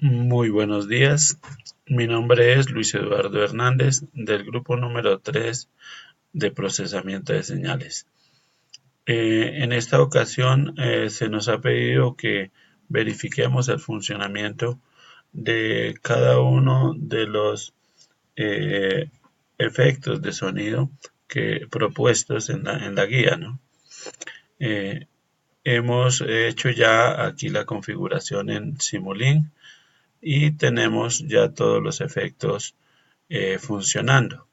Muy buenos días, mi nombre es Luis Eduardo Hernández del grupo número 3 de procesamiento de señales. En esta ocasión se nos ha pedido que verifiquemos el funcionamiento de cada uno de los eh, efectos de sonido que propuestos en la guía, ¿no? Eh, Hemos hecho ya aquí la configuración en Simulink y tenemos ya todos los efectos funcionando.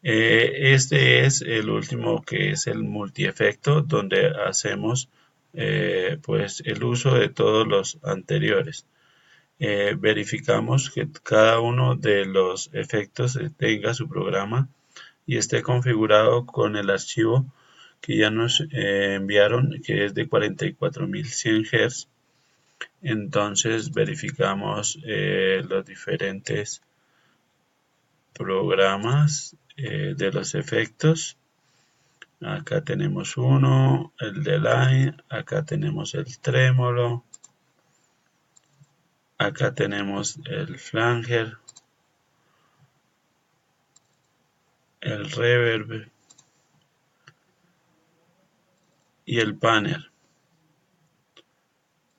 Este es el último, que es el multiefecto, donde hacemos pues el uso de todos los anteriores. Verificamos que cada uno de los efectos tenga su programa y esté configurado con el archivo que ya nos enviaron, que es de 44.100 Hz. Entonces verificamos los diferentes programas de los efectos. Acá tenemos uno, el delay, acá tenemos el trémolo, acá tenemos el flanger, el reverb y el panel.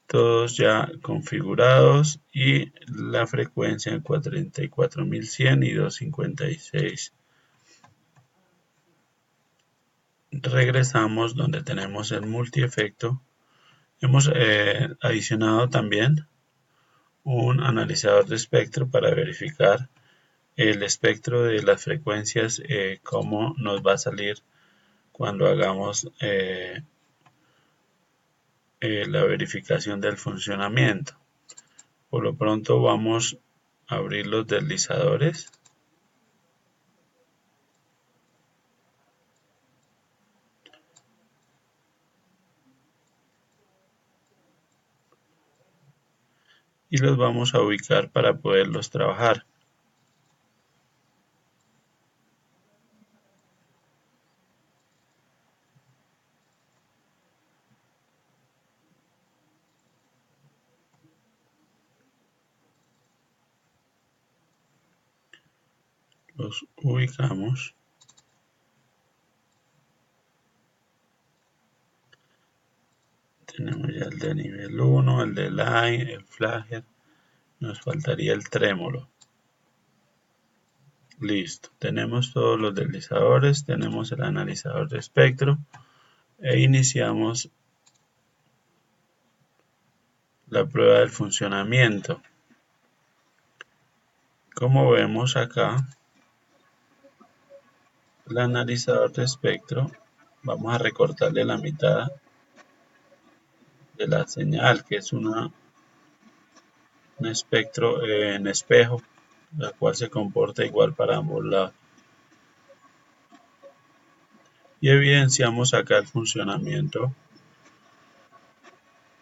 Todos ya configurados y la frecuencia en 44.100 y 256. Regresamos donde tenemos el multiefecto. Hemos adicionado también un analizador de espectro para verificar el espectro de las frecuencias, cómo nos va a salir cuando hagamos la verificación del funcionamiento. Por lo pronto vamos a abrir los deslizadores. Y los vamos a ubicar para poderlos trabajar. Los ubicamos. Tenemos ya el de nivel 1, el de line, el flagger. Nos faltaría el trémolo. Listo. Tenemos todos los deslizadores, tenemos el analizador de espectro e iniciamos la prueba del funcionamiento. Como vemos acá, el analizador de espectro, vamos a recortarle la mitad de la señal, que es un espectro en espejo, la cual se comporta igual para ambos lados. Y evidenciamos acá el funcionamiento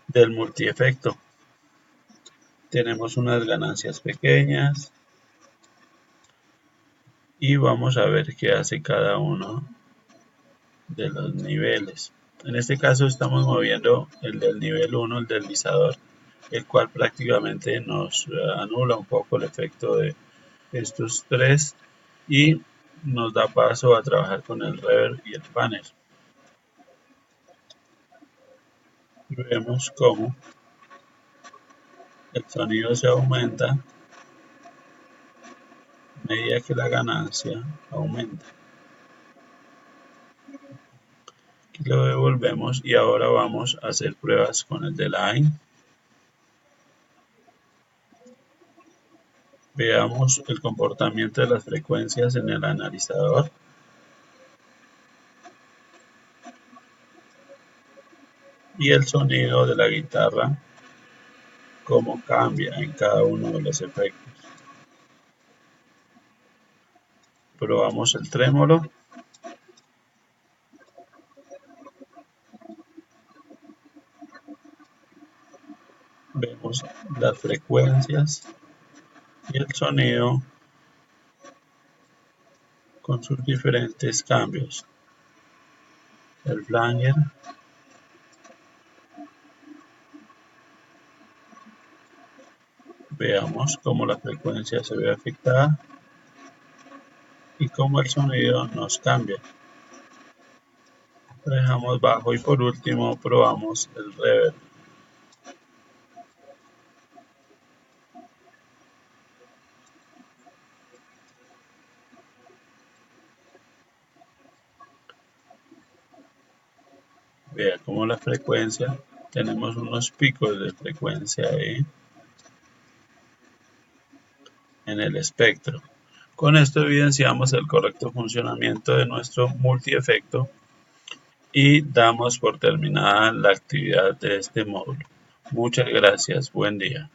del multiefecto. Tenemos unas ganancias pequeñas y vamos a ver qué hace cada uno de los niveles. En este caso estamos moviendo el del nivel 1, el deslizador, el cual prácticamente nos anula un poco el efecto de estos tres y nos da paso a trabajar con el reverb y el panel. Vemos cómo el sonido se aumenta a medida que la ganancia aumenta. Aquí lo devolvemos y ahora vamos a hacer pruebas con el delay. Veamos el comportamiento de las frecuencias en el analizador. Y el sonido de la guitarra, cómo cambia en cada uno de los efectos. Probamos el trémolo. Vemos las frecuencias y el sonido con sus diferentes cambios. El flanger, Veamos cómo la frecuencia se ve afectada y cómo el sonido nos cambia. Lo dejamos bajo y por último probamos el reverb. Vea cómo la frecuencia, tenemos unos picos de frecuencia ahí en el espectro. Con esto evidenciamos el correcto funcionamiento de nuestro multiefecto y damos por terminada la actividad de este módulo. Muchas gracias, buen día.